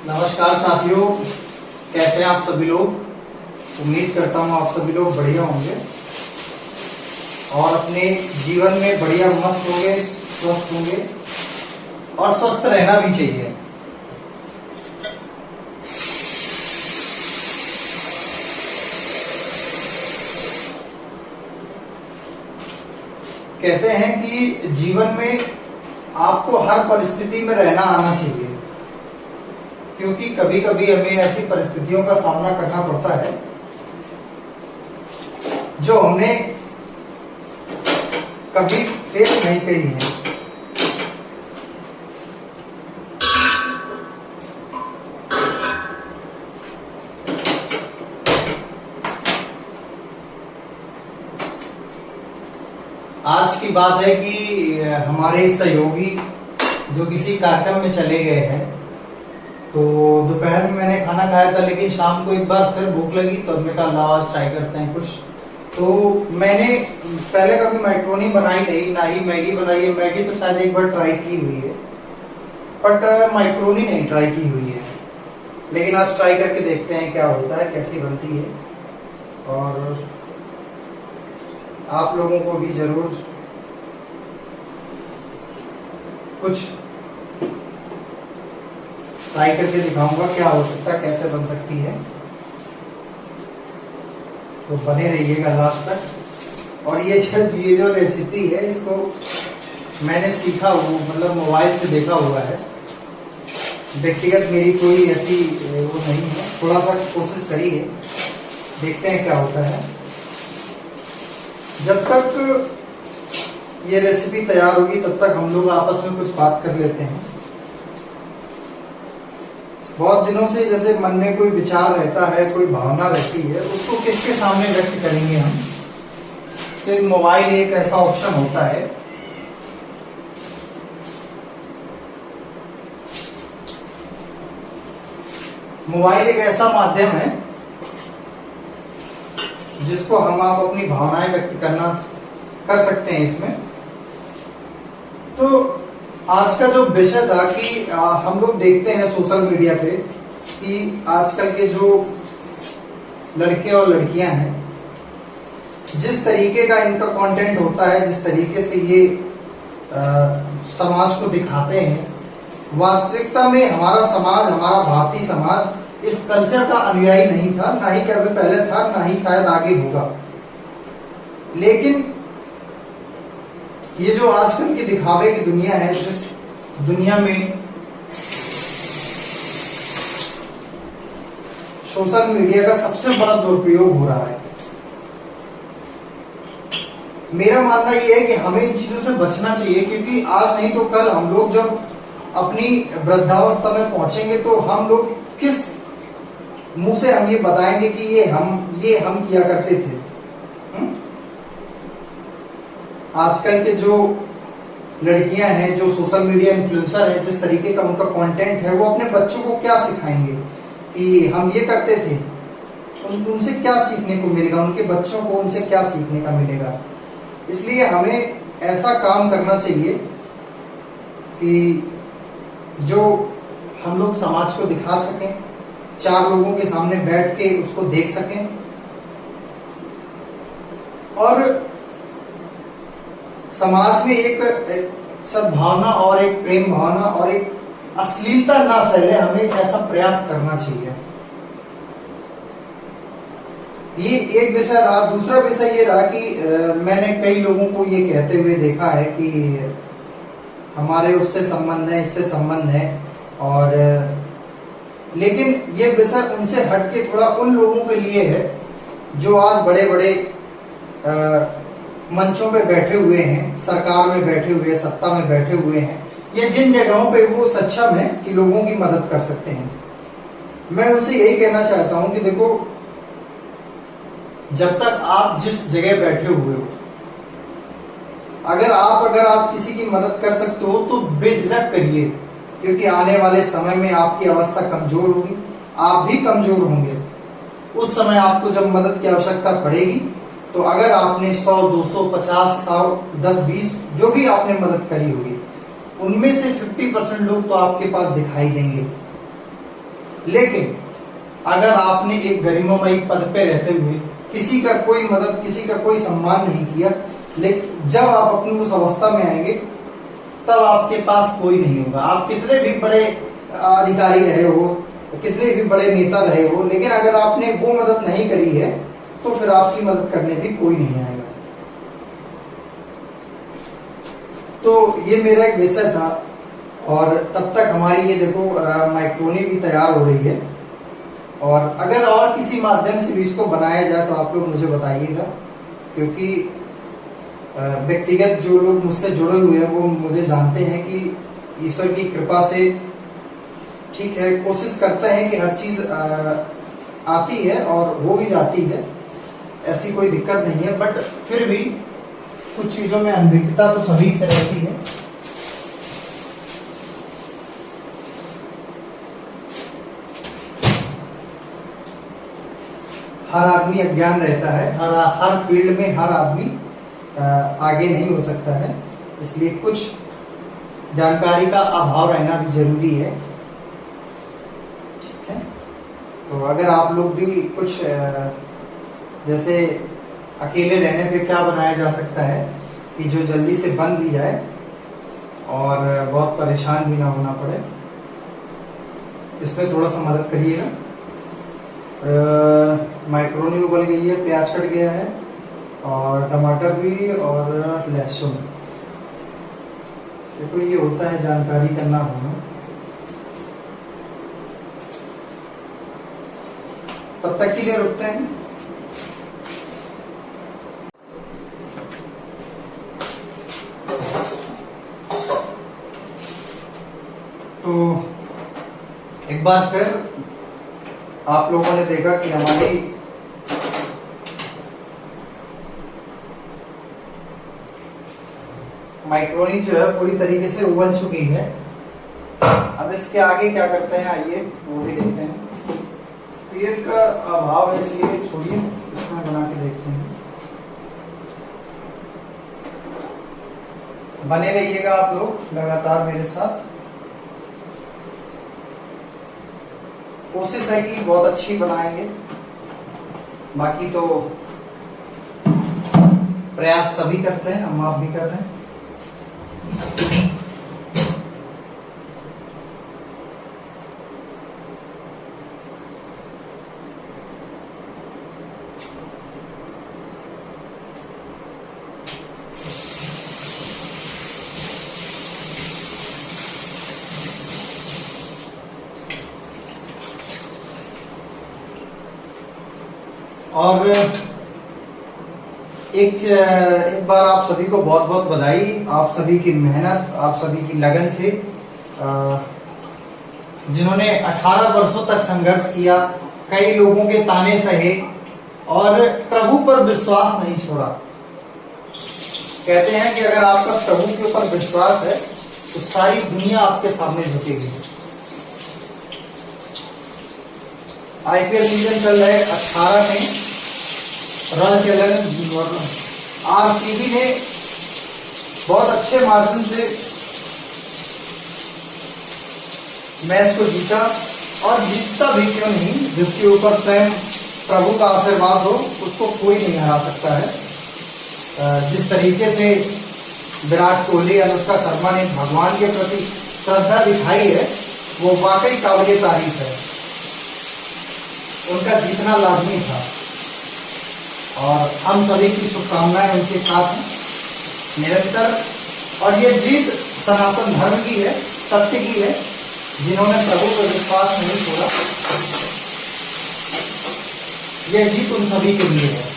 नमस्कार साथियों, कैसे हैं आप सभी लोग। उम्मीद करता हूँ आप सभी लोग बढ़िया होंगे और अपने जीवन में बढ़िया मस्त होंगे, स्वस्थ होंगे और स्वस्थ रहना भी चाहिए। कहते हैं कि जीवन में आपको हर परिस्थिति में रहना आना चाहिए, क्योंकि कभी कभी हमें ऐसी परिस्थितियों का सामना करना पड़ता है जो हमने कभी फेस नहीं करी है। आज की बात है कि हमारे सहयोगी जो किसी कार्यक्रम में चले गए हैं, तो दोपहर में मैंने खाना खाया था, लेकिन शाम को एक बार फिर भूख लगी तो हमने कहा लाओ आज ट्राई करते हैं कुछ। तो मैंने पहले कभी मैक्रोनी बनाई नहीं, ना ही मैगी बनाई है। मैगी तो शायद एक बार ट्राई की हुई है, बट मैक्रोनी नहीं ट्राई की हुई है। लेकिन आज ट्राई करके देखते हैं क्या होता है, कैसी बनती है, और आप लोगों को भी जरूर कुछ ट्राई करके दिखाऊंगा क्या हो सकता है, कैसे बन सकती है। तो बने रहिएगा लास्ट तक। और ये जो रेसिपी है, इसको मैंने सीखा हुआ, मतलब मोबाइल से देखा हुआ है। व्यक्तिगत मेरी कोई ऐसी वो नहीं है, थोड़ा सा कोशिश करी है, देखते हैं क्या होता है। जब तक ये रेसिपी तैयार होगी तब तक हम लोग आपस में कुछ बात कर लेते हैं। बहुत दिनों से जैसे मन में कोई विचार रहता है, कोई भावना रहती है, उसको किसके सामने व्यक्त करेंगे हम। तो मोबाइल एक ऐसा ऑप्शन होता है। मोबाइल एक ऐसा माध्यम है जिसको हम आप अपनी भावनाएं व्यक्त कर सकते हैं इसमें। तो आज का जो विषय था कि हम लोग देखते हैं सोशल मीडिया पे कि आजकल के जो लड़के और लड़कियां हैं, जिस तरीके का इनका कंटेंट होता है, जिस तरीके से ये समाज को दिखाते हैं, वास्तविकता में हमारा समाज, हमारा भारतीय समाज इस कल्चर का अनुयायी नहीं था, ना ही कभी पहले था, ना ही शायद आगे होगा। लेकिन ये जो आजकल की दिखावे की दुनिया है, जिस दुनिया में सोशल मीडिया का सबसे बड़ा दुरुपयोग हो रहा है, मेरा मानना ये है कि हमें इन चीजों से बचना चाहिए। क्योंकि आज नहीं तो कल हम लोग जब अपनी वृद्धावस्था में पहुंचेंगे तो हम लोग किस मुंह से हम ये बताएंगे कि ये हम किया करते थे। आजकल के जो लड़कियां हैं, जो सोशल मीडिया इन्फ्लुएंसर हैं, जिस तरीके का उनका कंटेंट है, वो अपने बच्चों को क्या सिखाएंगे कि हम ये करते थे। उनसे क्या सीखने को मिलेगा, उनके बच्चों को उनसे क्या सीखने का मिलेगा। इसलिए हमें ऐसा काम करना चाहिए कि जो हम लोग समाज को दिखा सकें, चार लोगों के सामने बैठ के उसको देख सकें, और समाज में एक सद्भावना और एक प्रेम भावना और एक अश्लीलता ना फैले, हमें ऐसा प्रयास करना चाहिए। ये एक विषय रहा। दूसरा विषय ये रहा कि मैंने कई लोगों को ये कहते हुए देखा है कि हमारे उससे संबंध है, इससे संबंध है, और लेकिन ये विषय उनसे हटके थोड़ा उन लोगों के लिए है जो आज बड़े बड़े मंचों पे बैठे हुए हैं, सरकार में बैठे हुए हैं, सत्ता में बैठे हुए हैं, या जिन जगहों पे वो सक्षम है कि लोगों की मदद कर सकते हैं। मैं उनसे यही कहना चाहता हूं कि देखो, जब तक आप जिस जगह बैठे हुए हो, अगर आज किसी की मदद कर सकते हो तो बेझिझक करिए, क्योंकि आने वाले समय में आपकी अवस्था कमजोर होगी, आप भी कमजोर होंगे। उस समय आपको जब मदद की आवश्यकता पड़ेगी तो अगर आपने 100, 200, 50, 100, 10, 20 जो भी आपने मदद करी होगी, उनमें से 50% लोग तो आपके पास दिखाई देंगे। लेकिन अगर आपने एक गरिमामयी पद पे रहते हुए किसी का कोई मदद, किसी का कोई सम्मान नहीं किया, लेकिन जब आप अपनी उस अवस्था में आएंगे तब आपके पास कोई नहीं होगा। आप कितने भी बड़े अधिकारी रहे हो, कितने भी बड़े नेता रहे हो, लेकिन अगर आपने वो मदद नहीं करी है तो फिर आपकी मदद करने भी कोई नहीं आएगा। तो ये मेरा एक विषय था, और तब तक हमारी ये देखो माइक्रोनी भी तैयार हो रही है, और अगर और किसी माध्यम से भी इसको बनाया जाए तो आप लोग मुझे बताइएगा, क्योंकि व्यक्तिगत जो लोग मुझसे जुड़े हुए हैं वो मुझे जानते हैं कि ईश्वर की कृपा से ठीक है, कोशिश करते हैं कि हर चीज आती है और हो भी जाती है, ऐसी कोई दिक्कत नहीं है। बट फिर भी कुछ चीजों में अनभिज्ञता तो सभी से रहती है। हर आदमी अज्ञान रहता है, हर फील्ड में हर आदमी आगे नहीं हो सकता है, इसलिए कुछ जानकारी का अभाव रहना भी जरूरी है। ठीक है, तो अगर आप लोग भी कुछ जैसे अकेले रहने पे क्या बनाया जा सकता है कि जो जल्दी से बन भी जाए और बहुत परेशान भी ना होना पड़े, इसमें थोड़ा सा मदद करिएगा। मैक्रोनी उबल गई है, प्याज कट गया है, और टमाटर भी, और लहसुन। देखो ये होता है जानकारी करना होना। तब तक के लिए रुकते हैं। तो एक बार फिर आप लोगों ने देखा कि हमारी मैक्रोनी जो है पूरी तरीके से उबल चुकी है। अब इसके आगे क्या करते हैं, आइए वो भी देखते हैं। तेल का अभाव है इसलिए छोड़िए, इसमें बना के देखते हैं। बने रहिएगा आप लोग लगातार मेरे साथ। कोशिश है कि बहुत अच्छी बनाएंगे, बाकी तो प्रयास सभी करते हैं, हम आप भी कर रहे हैं। और एक बार आप सभी को बहुत बहुत बधाई। आप सभी की मेहनत, आप सभी की लगन से जिन्होंने 18 वर्षों तक संघर्ष किया, कई लोगों के ताने सहे और प्रभु पर विश्वास नहीं छोड़ा। कहते हैं कि अगर आपका प्रभु के ऊपर विश्वास है तो सारी दुनिया आपके सामने झुकेगी। आईपीएल सीजन चल रहा है 18 में रॉयल चैलेंजर्स आरसीबी ने बहुत अच्छे मार्जिन से मैच को जीता, और जीतता भी क्यों नहीं, जिसके ऊपर स्वयं प्रभु का आशीर्वाद हो उसको कोई नहीं हरा सकता है। जिस तरीके से विराट कोहली, अनुष्का शर्मा ने भगवान के प्रति श्रद्धा दिखाई है वो वाकई काबिल तारीफ है। उनका जीतना लाजमी था और हम सभी की शुभकामनाएं उनके साथ हैं निरंतर। और ये जीत सनातन धर्म की है, सत्य की है। जिन्होंने प्रभु पर विश्वास नहीं छोड़ा, यह जीत उन सभी के लिए है।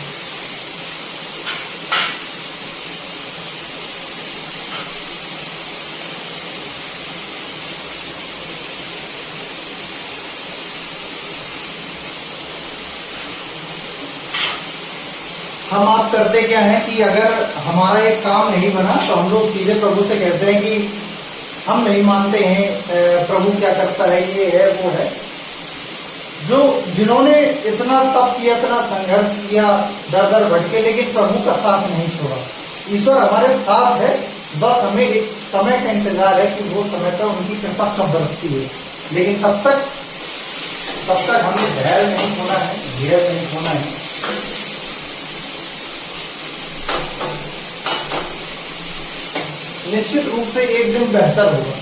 हम आप करते क्या है कि अगर हमारा एक काम नहीं बना तो हम लोग सीधे प्रभु से कहते हैं कि हम नहीं मानते हैं, प्रभु क्या करता है, ये है वो है। जिन्होंने इतना तप किया, इतना संघर्ष किया, दर दर भटके, लेकिन प्रभु का साथ नहीं छोड़ा। ईश्वर हमारे साथ है, बस हमें एक समय का इंतजार है कि वो समय पर उनकी कृपा कब बरसती है। लेकिन तब तक तब तक हमें धैर्य नहीं खोना है, धैर्य नहीं खोना है। निश्चित रूप से एक दिन बेहतर होगा।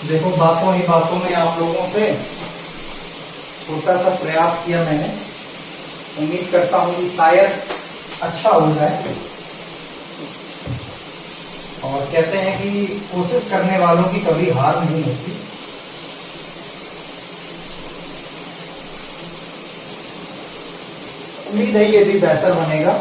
देखो, बातों ही बातों में आप लोगों से छोटा सा प्रयास किया मैंने, उम्मीद करता हूं कि शायद अच्छा हो जाए। और कहते हैं कि कोशिश करने वालों की कभी हार नहीं होती। उम्मीद है ये भी बेहतर बनेगा।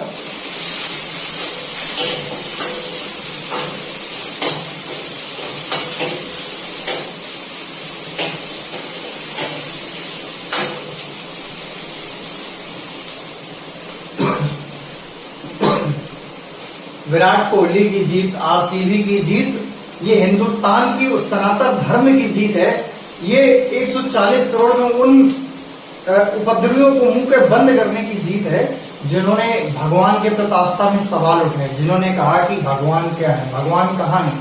विराट कोहली की जीत, आरसीबी की जीत, ये हिंदुस्तान की उस सनातन धर्म की जीत है। ये 140 करोड़ में उन उपद्रवियों को मुंह के बंद करने की जीत है जिन्होंने भगवान के प्रति आस्था में सवाल उठाए, जिन्होंने कहा कि भगवान क्या है, भगवान कहाँ है।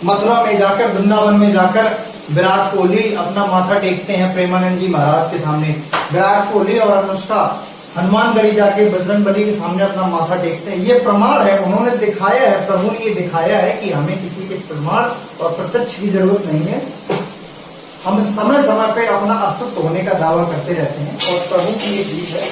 मथुरा में जाकर, वृंदावन में जाकर विराट कोहली अपना माथा टेकते हैं प्रेमानंद जी महाराज के सामने। विराट कोहली और अनुष्का हनुमानगढ़ी जाके बजरंगबली के सामने अपना माथा टेकते हैं। ये प्रमाण है, उन्होंने दिखाया है, प्रभु ने ये दिखाया है कि हमें किसी के प्रमाण और प्रत्यक्ष की जरूरत नहीं है। हम समय समय पे अपना अस्तित्व होने का दावा करते रहते हैं और प्रभु की ये जीत है।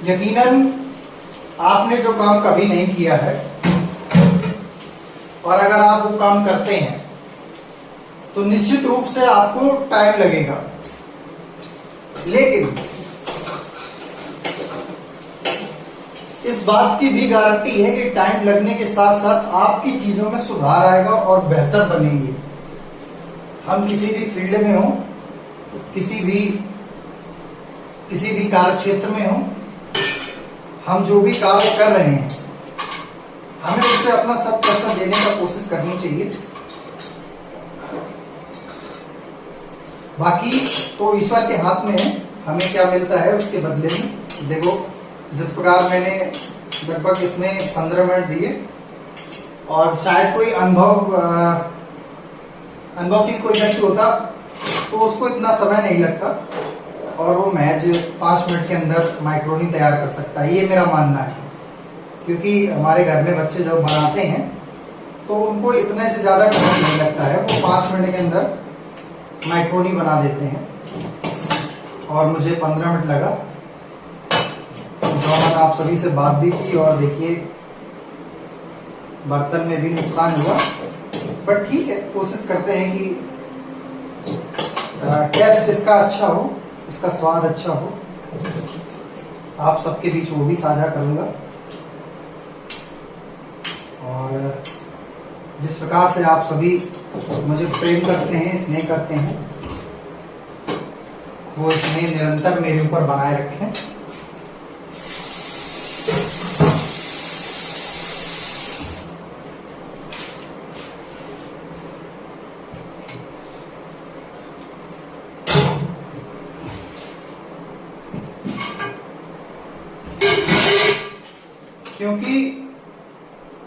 यकीनन आपने जो काम कभी नहीं किया है और अगर आप वो काम करते हैं तो निश्चित रूप से आपको टाइम लगेगा, लेकिन इस बात की भी गारंटी है कि टाइम लगने के साथ साथ आपकी चीजों में सुधार आएगा और बेहतर बनेंगे। हम किसी भी फील्ड में हो, किसी भी कार्य क्षेत्र में हो, हम जो भी कार्य कर रहे हैं हमें उससे अपना 100% देने का कोशिश करनी चाहिए। बाकी तो ईश्वर के हाथ में है, हमें क्या मिलता है उसके बदले में। देखो, जिस प्रकार मैंने लगभग इसमें 15 मिनट दिए और शायद कोई अनुभवशील कोई व्यक्ति होता तो उसको इतना समय नहीं लगता और वो महज 5 मिनट के अंदर मैक्रोनी तैयार कर सकता है, ये मेरा मानना है। क्योंकि हमारे घर में बच्चे जब बनाते हैं तो उनको इतने से ज्यादा टाइम नहीं लगता है, वो 5 मिनट के अंदर मैक्रोनी बना देते हैं और मुझे 15 मिनट लगा। तो आप सभी से बात भी की और देखिए बर्तन में भी नुकसान हुआ, बट ठीक है, कोशिश करते हैं कि टेस्ट इसका अच्छा हो, इसका स्वाद अच्छा हो। आप सबके बीच वो भी साझा करूंगा और जिस प्रकार से आप सभी मुझे प्रेम करते हैं, स्नेह करते हैं, वो स्नेह निरंतर मेरे ऊपर बनाए रखें। क्योंकि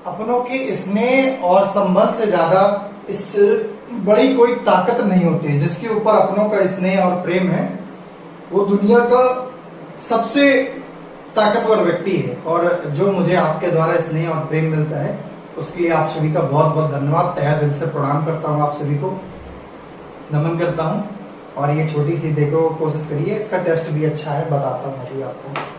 अपनों के स्नेह और संबल से ज्यादा इस बड़ी कोई ताकत नहीं होती है। जिसके ऊपर अपनों का स्नेह और प्रेम है वो दुनिया का सबसे ताकतवर व्यक्ति है। और जो मुझे आपके द्वारा स्नेह और प्रेम मिलता है उसके लिए आप सभी का बहुत बहुत धन्यवाद। तहे दिल से प्रणाम करता हूँ, आप सभी को नमन करता हूँ। और ये छोटी सी देखो, कोशिश करिए, इसका टेस्ट भी अच्छा है, बताता हूँ अभी आपको।